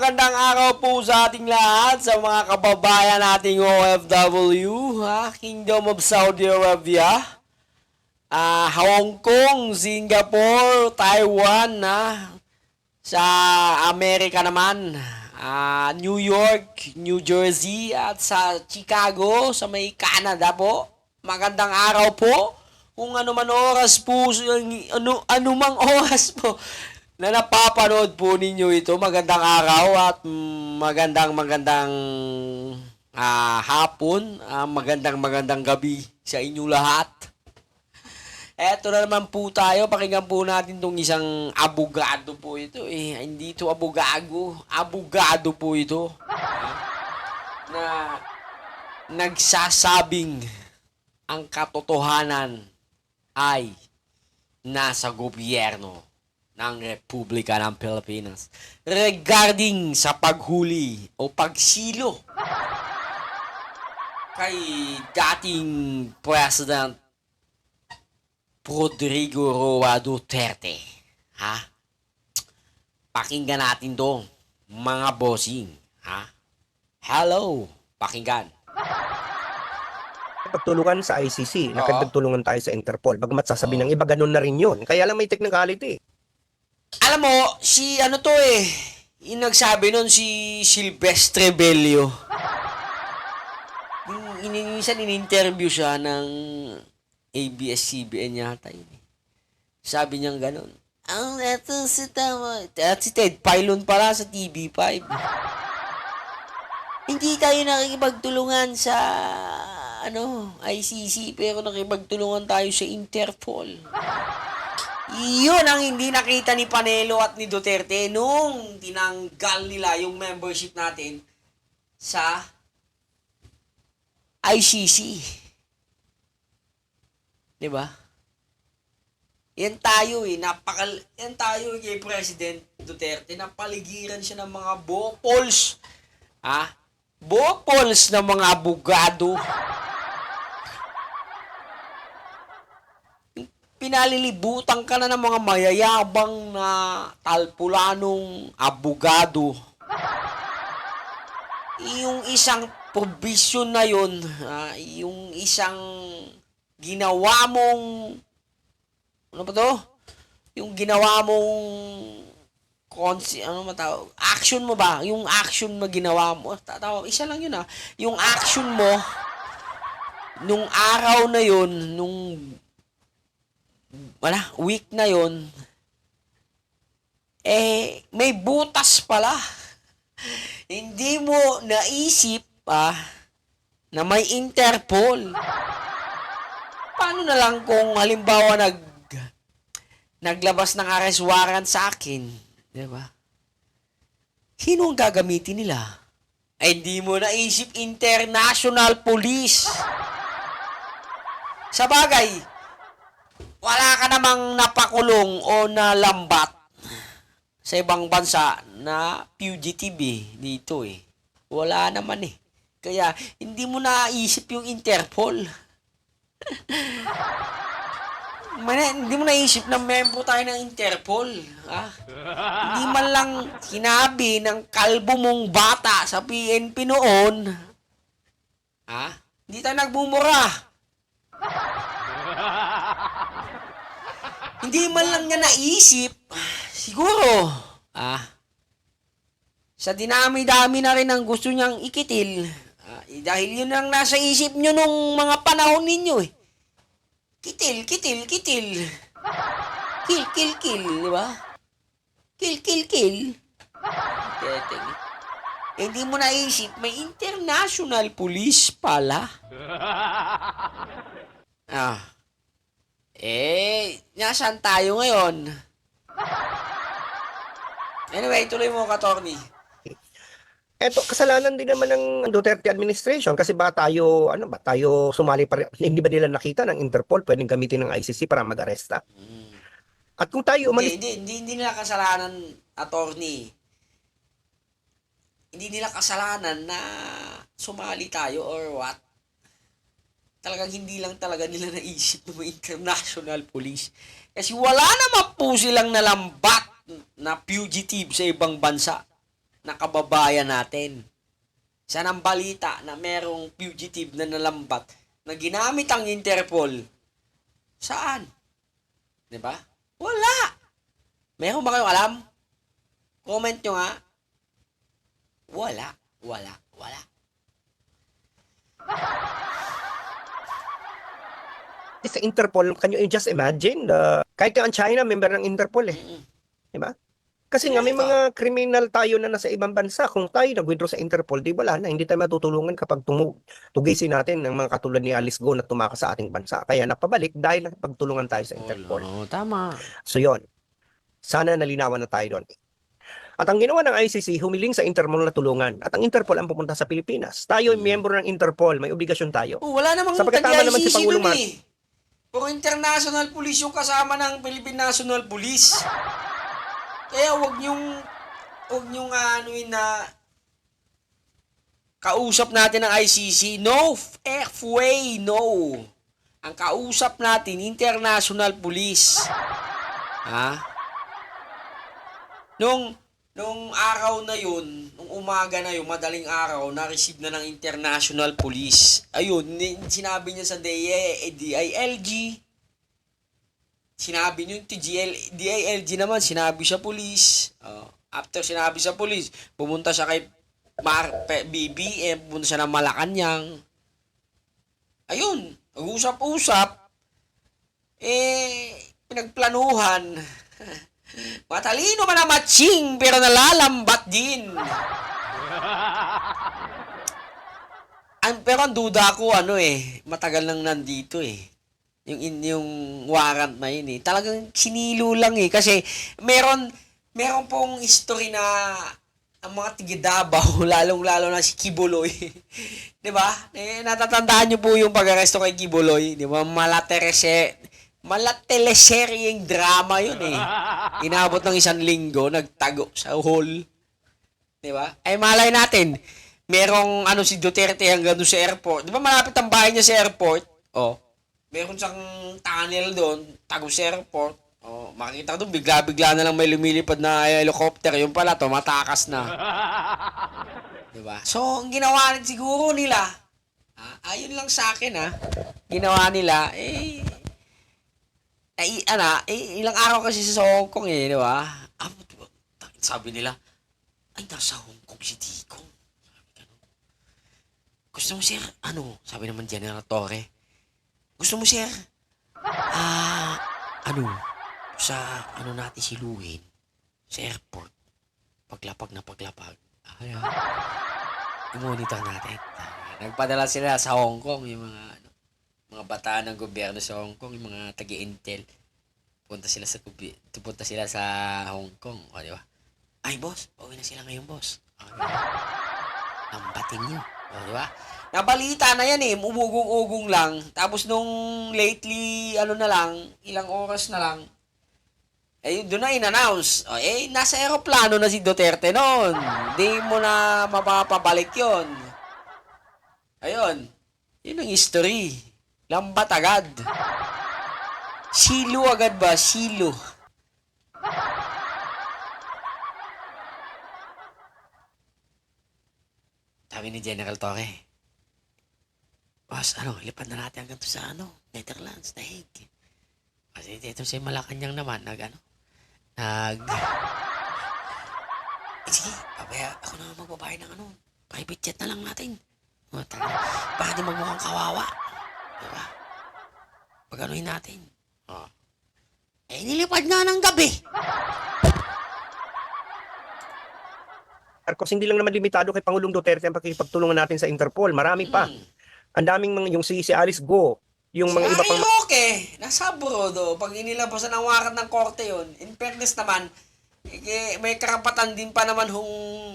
magandang araw po sa ating lahat, sa mga kababayan nating OFW, Kingdom of Saudi Arabia, Hong Kong, Singapore, Taiwan, sa Amerika naman, New York, New Jersey, at sa Chicago, sa may Canada po. Magandang araw po. Kung ano man oras po, anumang oras po na napapanood po ninyo ito, magandang araw at magandang hapon, magandang gabi sa inyo lahat. Eto na naman po tayo, pakinggan po natin tong isang abogado po ito. Hindi ito abogado po ito. Na nagsasabing ang katotohanan ay nasa gobyerno ng Republika ng Pilipinas regarding sa paghuli o pagsilo kay dating President Rodrigo Roa Duterte. Pakinggan natin to, mga bossing. Hello, pakinggan. Pagtulungan sa ICC, nakipagtulungan tayo sa Interpol. Bagamat sasabihin ng iba, ganun na rin yun. Kaya lang may technicality. Alam mo, yung nagsabi nun, si Silvestre Bellio. Minsan in-interview siya ng ABS-CBN yata yun. Sabi niya ganun. Eto si Ted Filon pala sa TV5. Hindi tayo nakikipagtulungan sa ICC, pero nakipagtulungan tayo sa Interpol. Yun ang hindi nakita ni Panelo at ni Duterte nung tinanggal nila yung membership natin sa ICC. Diba? Yan tayo kay President Duterte. Napaligiran siya ng mga bopols. Bopols ng mga abogado. Pinalilibutan ka na ng mga mayayabang na talpulanong abogado. Yung isang provision na yun, yung isang ginawa mong, yung ginawa mong, action mo ba? Yung action na ginawa mo, isa lang yun yung action mo, nung araw na yun, nung week na yon, may butas pala. Hindi mo naisip na may Interpol. Paano na lang kung halimbawa naglabas ng arrest warrant sa akin, di ba? Sino ang gagamitin nila? Hindi mo naisip international police. Sa bagay, wala ka namang napakulong o nalambat sa ibang bansa na fugitive dito Wala naman Kaya hindi mo naisip yung Interpol. Hindi mo naisip na member tayo ng Interpol. Hindi man lang sinabi ng kalbo mong bata sa PNP noon. Hindi tayo nagmumura. Hindi man lang niya naisip, siguro, sa dinami-dami na rin ang gusto niyang ikitil, dahil yun ang nasa isip niyo nung mga panahon ninyo Kitil. Kill, di ba? Kill. Hindi mo naisip, may international police pala. Nasaan tayo ngayon? Anyway, tuloy mo, Katorni. Eto, kasalanan din naman ng Duterte administration kasi tayo sumali pa rin. Hindi ba nila nakita ng Interpol pwedeng gamitin ng ICC para mag-aresta? At kung tayo umalis... Hindi nila kasalanan, Attorney. Hindi nila kasalanan na sumali tayo or what. Talagang hindi lang talaga nila naisip ng international police. Kasi wala naman po silang nalambat na fugitive sa ibang bansa na kababayan natin. Isa ng balita na merong fugitive na nalambat na ginamit ang Interpol. Saan? 'Di ba? Wala. Meron ba kayong alam? Comment nyo nga. Wala. Sa Interpol, can you just imagine? Kahit nga ang China, member ng Interpol eh. Di ba? Kasi nga may mga kriminal tayo na nasa ibang bansa. Kung tayo nag-withdraw sa Interpol, di wala na. Hindi tayo matutulungan kapag tugisin natin ng mga katulad ni Alice Go na tumakas sa ating bansa. Kaya napabalik dahil pagtulungan tayo sa Interpol. Oo, tama. So yon, sana nalinawan na tayo doon. At ang ginawa ng ICC, humiling sa Interpol na tulungan. At ang Interpol ang pupunta sa Pilipinas. Tayo ay miyembro ng Interpol, may obligasyon tayo. Wala namang Sapagkat tama naman si tag-ICC Pangulong dun eh. Puro international police yung kasama ng Philippine National Police. Kaya wag niyong anuin na kausap natin ng ICC. No, F-way, no. Ang kausap natin, international police. Ha? Nung araw na yun, nung umaga na yun, madaling araw, na-receive na ng international police. Ayun, sinabi niya sa DILG. Sinabi niyo yung DILG naman, sinabi sa police. After sinabi sa police, pumunta siya kay BBM, pumunta siya ng Malacanang. Ayun, nag-usap-usap. Pinagplanuhan. Matalino man na matching, pero nalalambat din. Pero ang duda ko, matagal nang nandito eh. Yung warrant na yun eh. Talagang sinilo lang eh. Kasi meron pong history na ang mga tigidabaw, lalong-lalo na si Kibuloy. Di ba? Natatandaan niyo po yung pag-aresto kay Kibuloy. Di ba? Malateleseryeng drama yun eh. Inabot ng 1 linggo, nagtago sa hall. Di ba? Ay malay natin, merong si Duterte hanggang doon sa airport. Di ba malapit ang bahay niya sa airport? Meron siyang tunnel doon, tago sa airport. Makikita doon, bigla-bigla na lang may lumilipad na helicopter. Yung pala, matakas na. Di ba? So, ang ginawa siguro nila, ayun lang sa akin ginawa nila, ilang araw kasi sa Hong Kong di ba? Sabi nila, ay, nasa Hong Kong si Tico. Gusto mo, sir? Sabi naman General Torre. Gusto mo, sir? Sa natin siluhin, sa airport, paglapag na paglapag. I-monitor natin. Nagpadala sila sa Hong Kong, yung mga bataan ng gobyerno sa Hong Kong, yung mga tagi-intel. Punta sila sa Hong Kong, di ba? Ay, boss, pauwi na sila ngayon, boss. Lambatin nyo, di ba? Nabalita na yan umugong-ugong lang. Tapos nung lately, ilang oras na lang, doon na in-announce. Nasa aeroplano na si Duterte noon. Hindi mo na mapapabalik yon. Ayun. Yun ang history. Lambat agad. Silo agad ba? Silo. Sabi ni General Torre, boss, lipad na natin hanggang to sa Netherlands, The Hague. Kasi dito si Malacanang naman, sige, babaya, ako na magbabayad ng private jet na lang natin. Baka di magmukhang kawawa. Diba? Pag-anuhin natin. Nilipad nga ng gabi. Marcos, hindi lang naman limitado kay Pangulong Duterte ang pakikipagtulungan natin sa Interpol. Marami pa. Ang daming yung si Alice Go, yung mga iba pang... Nasa abroad, pag inilabasan ng warat ng korte yun, in fairness naman, may karapatan din pa naman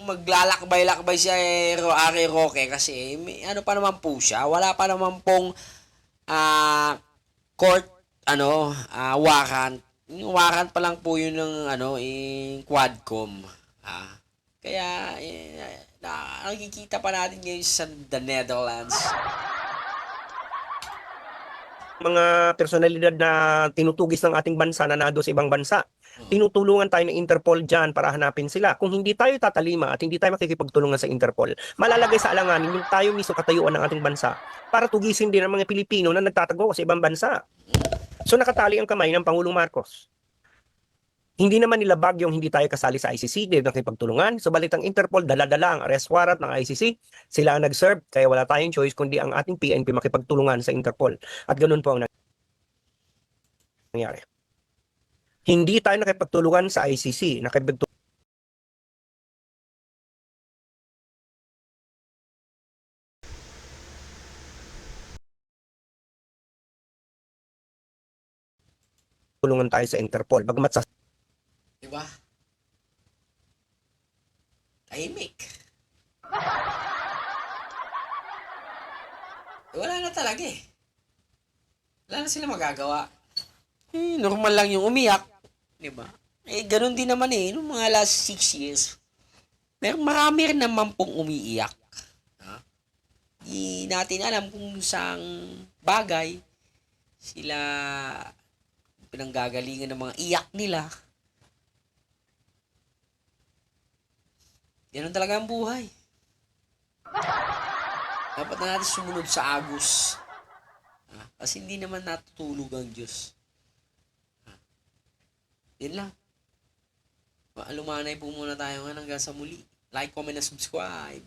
maglalakbay-lakbay si Ari Roque kasi pa naman po siya, wala pa naman pong court warrant. Yung warrant pa lang po yun ng Quadcom. Kaya nakikita pa natin ngayon sa the Netherlands. mga personalidad na tinutugis ng ating bansa na nado sa ibang bansa. Tinutulungan tayo ng Interpol dyan para hanapin sila. Kung hindi tayo tatalima at hindi tayo makikipagtulungan sa Interpol, malalagay sa alanganin yung tayo mismo katayuan ng ating bansa para tugisin din ang mga Pilipino na nagtatago sa ibang bansa. So nakatali ang kamay ng Pangulong Marcos. Hindi naman nila bagyong hindi tayo kasali sa ICC, hindi nakipagtulungan. Subalit ang Interpol, dala-dala ang arrest warrant ng ICC. Sila ang nag-serve, kaya wala tayong choice kundi ang ating PNP makipagtulungan sa Interpol. At ganun po ang nangyari. Hindi tayo nakipagtulungan sa ICC, nakipagtulungan tayo sa Interpol. Bagamat sa Diba? Tahimik. Wala na talaga eh. Wala na sila magagawa. Normal lang yung umiyak. Diba? Ganun din naman eh. Nung mga last 6 years, marami rin naman pong umiiyak. Ha? Di natin alam kung saang bagay sila pinanggagalingan ng mga iyak nila. Ganun talaga ang buhay. Dapat na natin sumunod sa agos. Kasi hindi naman natutulog ang Diyos. Yun lang. Lumanay po muna tayo hanggang sa muli. Like, comment, and subscribe.